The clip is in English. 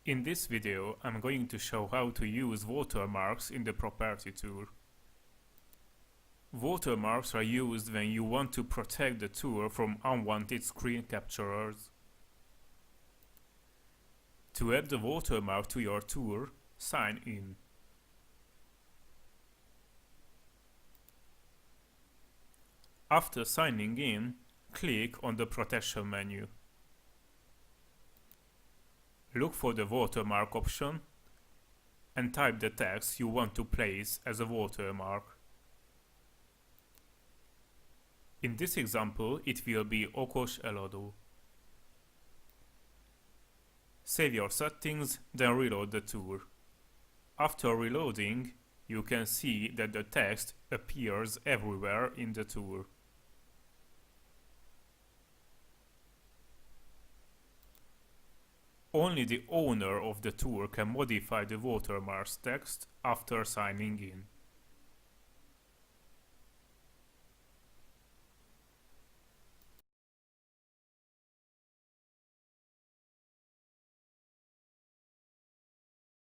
In this video, I'm going to show how to use watermarks in the property tool. Watermarks are used when you want to protect the tool from unwanted screen capturers. To add the watermark to your tool, sign in. After signing in, click on the protection menu. Look for the watermark option and type the text you want to place as a watermark. In this example, it will be okos eladó. Save your settings, then reload the tool. After reloading, you can see that the text appears everywhere in the tool. Only the owner of the tool can modify the watermarks text after signing in.